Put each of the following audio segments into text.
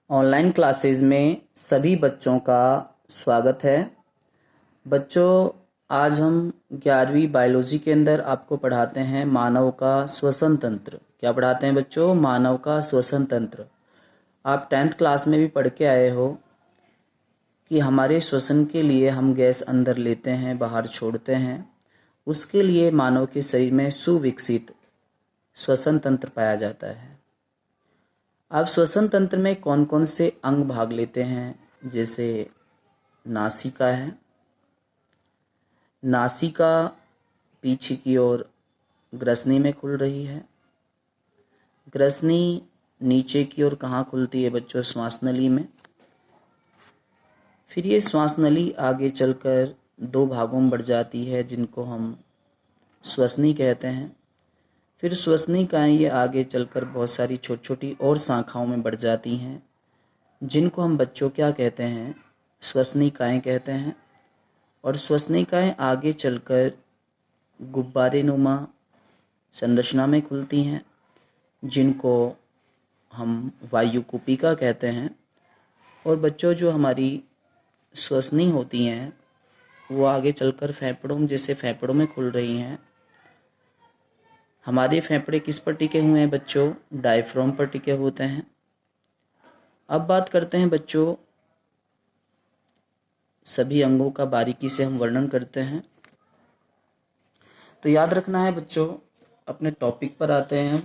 Online classes में सभी बच्चों का स्वागत है। बच्चों, आज हम 11वीं बायोलॉजी के अंदर आपको पढ़ाते हैं मानव का श्वसन तंत्र। क्या पढ़ाते हैं बच्चों? मानव का श्वसन तंत्र। आप 10th क्लास में भी पढ़ के आए हो कि हमारे श्वसन के लिए हम गैस अंदर लेते हैं, बाहर छोड़ते हैं। उसके लिए मानव के शरीर में सुविकसित श्वसन तंत्र पाया जाता है। अब श्वसन तंत्र में कौन कौन से अंग भाग लेते हैं? जैसे नासिका है। नासिका पीछे की ओर ग्रसनी में खुल रही है। ग्रसनी नीचे की ओर कहाँ खुलती है बच्चों? श्वास नली में। फिर ये श्वास नली आगे चलकर 2 भागों में बढ़ जाती है, जिनको हम श्वसनी कहते हैं। फिर श्वसनिकाएँ ये आगे चलकर बहुत सारी छोटी छोटी और शाखाओं में बढ़ जाती हैं, जिनको हम बच्चों क्या कहते हैं? श्वसनिकाएँ कहते हैं। और श्वसनिकाएँ आगे चलकर गुब्बारे नुमा संरचना में खुलती हैं, जिनको हम वायुकुपिका कहते हैं। और बच्चों, जो हमारी श्वसनी होती हैं वो आगे चलकर फेफड़ों में, जैसे फेफड़ों में खुल रही हैं। हमारे फेफड़े किस पर टिके हुए हैं बच्चों? डायफ्राम पर टिके होते हैं। अब बात करते हैं बच्चों, सभी अंगों का बारीकी से हम वर्णन करते हैं। तो याद रखना है बच्चों, अपने टॉपिक पर आते हैं।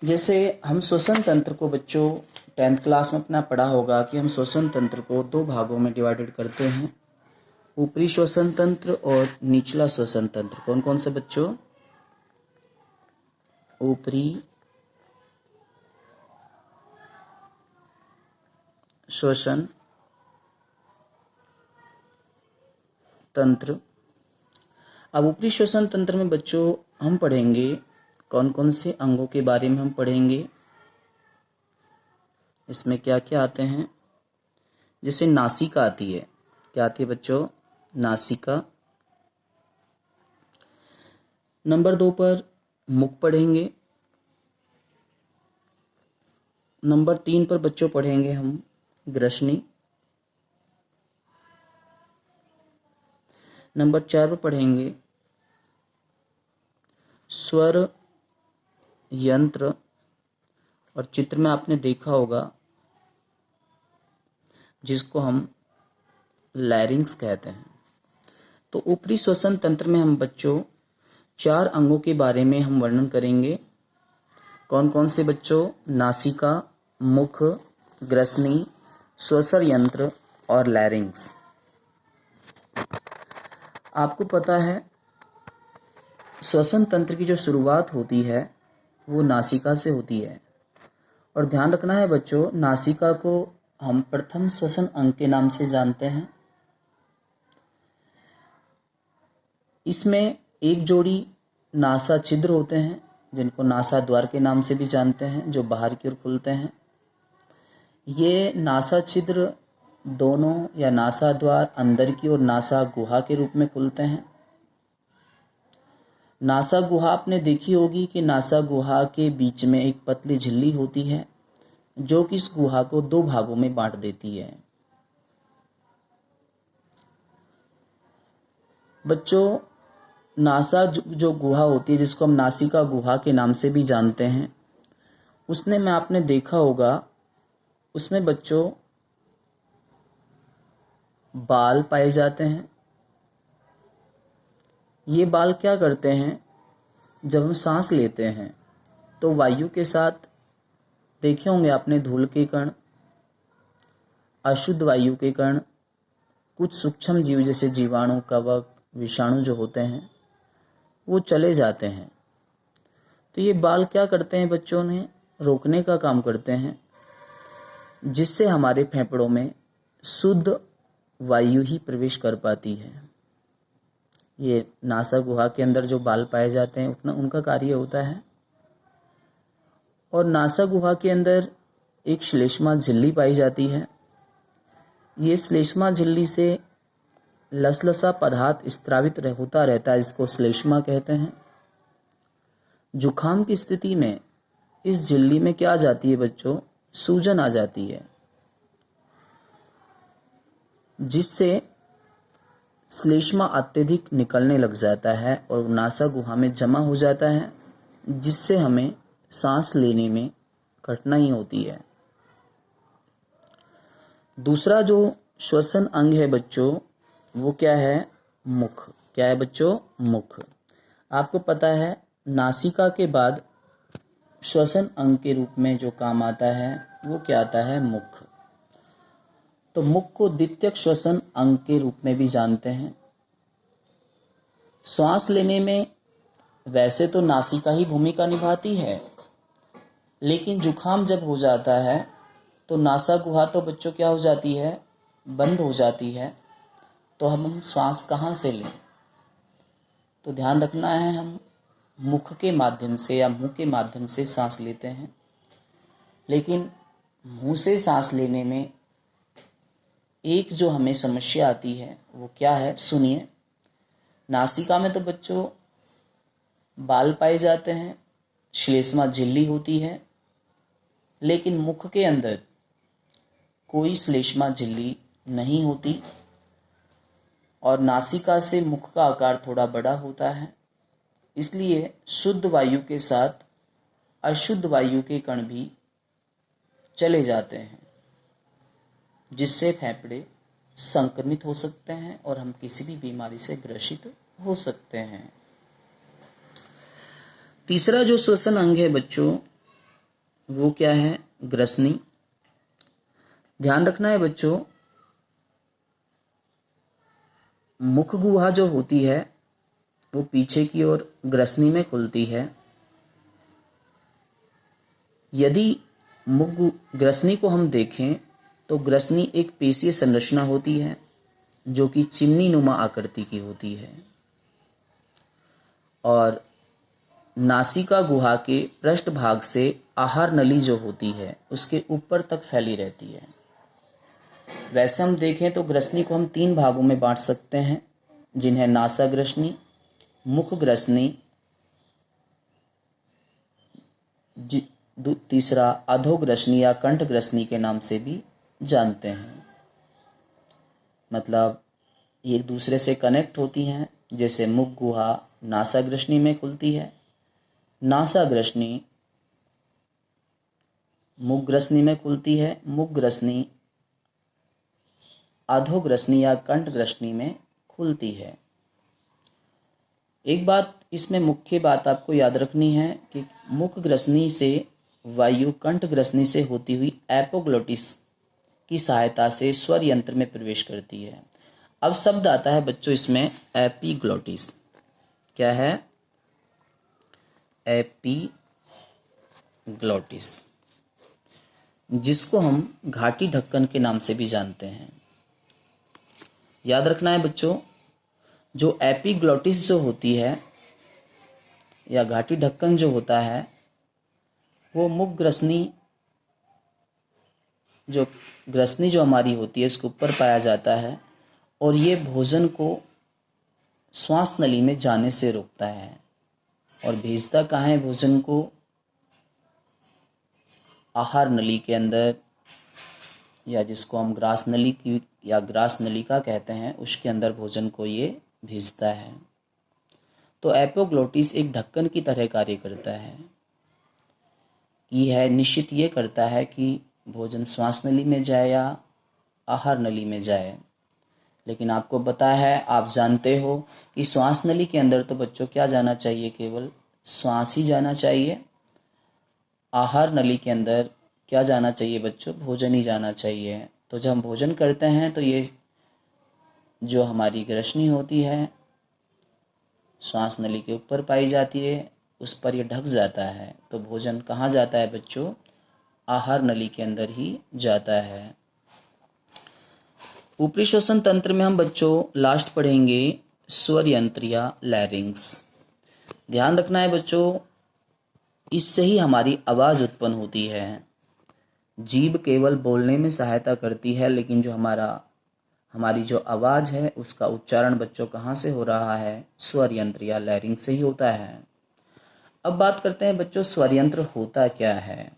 जैसे हम श्वसन तंत्र को बच्चों 10th क्लास में अपना पढ़ा होगा कि हम श्वसन तंत्र को 2 भागों में डिवाइडेड करते हैं, ऊपरी श्वसन तंत्र और निचला श्वसन तंत्र। कौन कौन से बच्चों? ऊपरी श्वसन तंत्र। अब ऊपरी श्वसन तंत्र में बच्चों हम पढ़ेंगे कौन कौन से अंगों के बारे में हम पढ़ेंगे, इसमें क्या क्या आते हैं। जैसे नासिका आती है। क्या आती है बच्चों? नासिका। नंबर 2 पर मुख पढ़ेंगे। नंबर 3 पर बच्चों पढ़ेंगे हम ग्रसनी। नंबर 4 पर पढ़ेंगे स्वर यंत्र। और चित्र में आपने देखा होगा जिसको हम लैरिंक्स कहते हैं। तो ऊपरी श्वसन तंत्र में हम बच्चों 4 अंगों के बारे में हम वर्णन करेंगे। कौन कौन से बच्चों? नासिका, मुख, ग्रसनी, श्वसन यंत्र और लैरिंक्स। आपको पता है श्वसन तंत्र की जो शुरुआत होती है वो नासिका से होती है। और ध्यान रखना है बच्चों, नासिका को हम प्रथम श्वसन अंग के नाम से जानते हैं। इसमें एक जोड़ी नासा छिद्र होते हैं, जिनको नासा द्वार के नाम से भी जानते हैं, जो बाहर की ओर खुलते हैं। ये नासा छिद्र दोनों या नासा द्वार अंदर की ओर नासा गुहा के रूप में खुलते हैं। नासा गुहा आपने देखी होगी कि नासा गुहा के बीच में एक पतली झिल्ली होती है, जो कि इस गुहा को 2 भागों में बांट देती है। बच्चों, नासा जो गुहा होती है, जिसको हम नासिका गुहा के नाम से भी जानते हैं, उसने में आपने देखा होगा, उसमें बच्चों बाल पाए जाते हैं। ये बाल क्या करते हैं? जब हम सांस लेते हैं तो वायु के साथ, देखे होंगे आपने, धूल के कण, अशुद्ध वायु के कण, कुछ सूक्ष्म जीव जैसे जीवाणु, कवक, विषाणु जो होते हैं वो चले जाते हैं। तो ये बाल क्या करते हैं बच्चों? ने रोकने का काम करते हैं, जिससे हमारे फेफड़ों में शुद्ध वायु ही प्रवेश कर पाती है। ये नासा गुहा के अंदर जो बाल पाए जाते हैं उतना उनका कार्य होता है। और नासा गुहा के अंदर एक श्लेष्मा झिल्ली पाई जाती है। ये श्लेष्मा झिल्ली से लसलसा पदार्थ स्त्रावित होता रहता है, इसको श्लेष्मा कहते हैं। जुखाम की स्थिति में इस झिल्ली में क्या आ जाती है बच्चों? सूजन आ जाती है, जिससे श्लेष्मा अत्यधिक निकलने लग जाता है और नासा गुहा में जमा हो जाता है, जिससे हमें सांस लेने में कठिनाई होती है। दूसरा जो श्वसन अंग है बच्चों, वो क्या है? मुख। क्या है बच्चों? मुख। आपको पता है नासिका के बाद श्वसन अंग के रूप में जो काम आता है वो क्या आता है? मुख। तो मुख को द्वितीयक श्वसन अंग के रूप में भी जानते हैं। श्वास लेने में वैसे तो नासिका ही भूमिका निभाती है, लेकिन जुखाम जब हो जाता है तो नासा गुहा तो बच्चों क्या हो जाती है? बंद हो जाती है। तो हम श्वास कहाँ से लें? तो ध्यान रखना है, हम मुख के माध्यम से या मुंह के माध्यम से सांस लेते हैं, लेकिन मुंह से सांस लेने में एक जो हमें समस्या आती है वो क्या है? सुनिए। नासिका में तो बच्चों बाल पाए जाते हैं, श्लेष्मा झिल्ली होती है, लेकिन मुख के अंदर कोई श्लेष्मा झिल्ली नहीं होती और नासिका से मुख का आकार थोड़ा बड़ा होता है। इसलिए शुद्ध वायु के साथ अशुद्ध वायु के कण भी चले जाते हैं, जिससे फेफड़े संक्रमित हो सकते हैं और हम किसी भी बीमारी से ग्रसित हो सकते हैं। तीसरा जो श्वसन अंग है बच्चों, वो क्या है? ग्रसनी। ध्यान रखना है बच्चों, मुख गुहा जो होती है वो पीछे की ओर ग्रसनी में खुलती है। यदि ग्रसनी को हम देखें तो ग्रसनी एक पेशीय संरचना होती है जो कि चिमनी नुमा आकृति की होती है और नासिका गुहा के पृष्ठभाग से आहार नली जो होती है उसके ऊपर तक फैली रहती है। वैसे हम देखें तो ग्रसनी को हम 3 भागों में बांट सकते हैं, जिन्हें नासा ग्रसनी, मुख ग्रसनी, तीसरा अधोग्रसनी या कंठ ग्रसनी के नाम से भी जानते हैं। मतलब एक दूसरे से कनेक्ट होती हैं। जैसे मुख गुहा नासा ग्रसनी में खुलती है, नासा ग्रसनी मुख ग्रसनी में खुलती है, मुख ग्रसनी अधोग्रसनी या कंठ ग्रसनी में खुलती है। एक बात इसमें मुख्य बात आपको याद रखनी है कि मुख ग्रसनी से वायु कंठ ग्रसनी से होती हुई एपोग्लोटिस की सहायता से स्वर यंत्र में प्रवेश करती है। अब शब्द आता है बच्चों इसमें एपिग्लोटिस। क्या है? एपिग्लोटिस, जिसको हम घाटी ढक्कन के नाम से भी जानते हैं। याद रखना है बच्चों, जो एपिग्लोटिस जो होती है या घाटी ढक्कन जो होता है वो मुख ग्रसनी जो हमारी होती है इसके ऊपर पाया जाता है और ये भोजन को श्वास नली में जाने से रोकता है और भेजता कहाँ है भोजन को? आहार नली के अंदर, या जिसको हम ग्रास नली की या ग्रास नलिका कहते हैं, उसके अंदर भोजन को ये भेजता है। तो एपोग्लोटिस एक ढक्कन की तरह कार्य करता है। यह निश्चित ये करता है कि भोजन श्वास नली में जाए या आहार नली में जाए। लेकिन आपको पता है, आप जानते हो कि श्वास नली के अंदर तो बच्चों क्या जाना चाहिए? केवल श्वास ही जाना चाहिए। आहार नली के अंदर क्या जाना चाहिए बच्चों? भोजन ही जाना चाहिए। तो जब हम भोजन करते हैं तो ये जो हमारी ग्रसनी होती है श्वास नली के ऊपर पाई जाती है, उस पर ये ढक जाता है। तो भोजन कहाँ जाता है बच्चों? आहार नली के अंदर ही जाता है। ऊपरी श्वसन तंत्र में हम बच्चों लास्ट पढ़ेंगे स्वर यंत्र या लैरिंग्स। ध्यान रखना है बच्चों, इससे ही हमारी आवाज़ उत्पन्न होती है। जीभ केवल बोलने में सहायता करती है, लेकिन जो हमारी जो आवाज़ है उसका उच्चारण बच्चों कहाँ से हो रहा है? स्वर यंत्र या लैरिंग से ही होता है। अब बात करते हैं बच्चों स्वर यंत्र होता क्या है।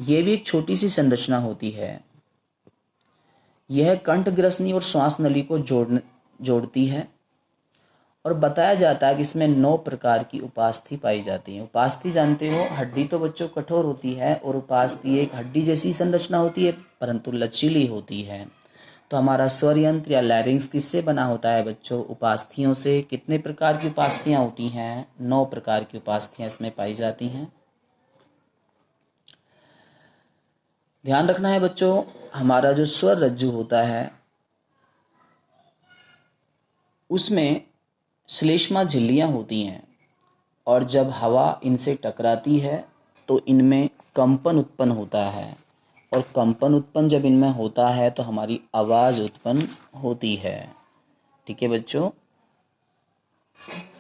ये भी एक छोटी सी संरचना होती है। यह कंठ ग्रसनी और श्वास नली को जोड़ती है और बताया जाता है कि इसमें 9 प्रकार की उपास्थि पाई जाती है। उपास्थि जानते हो, हड्डी तो बच्चों कठोर होती है और उपास्थि एक हड्डी जैसी संरचना होती है परंतु लचीली होती है। तो हमारा स्वर यंत्र या लैरिंग्स किससे बना होता है बच्चों? उपास्थियों से। कितने प्रकार की उपास्थियां होती हैं? 9 प्रकार की उपास्थियां इसमें पाई जाती हैं। ध्यान रखना है बच्चों, हमारा जो स्वर रज्जु होता है उसमें श्लेष्मा झिल्लियां होती हैं और जब हवा इनसे टकराती है तो इनमें कंपन उत्पन्न होता है और कंपन उत्पन्न जब इनमें होता है तो हमारी आवाज़ उत्पन्न होती है। ठीक है बच्चों,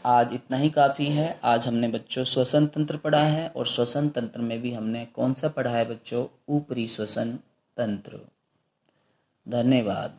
आज इतना ही काफ़ी है। आज हमने बच्चों श्वसन तंत्र पढ़ा है और श्वसन तंत्र में भी हमने कौन सा पढ़ा है बच्चों? ऊपरी श्वसन तंत्र। धन्यवाद।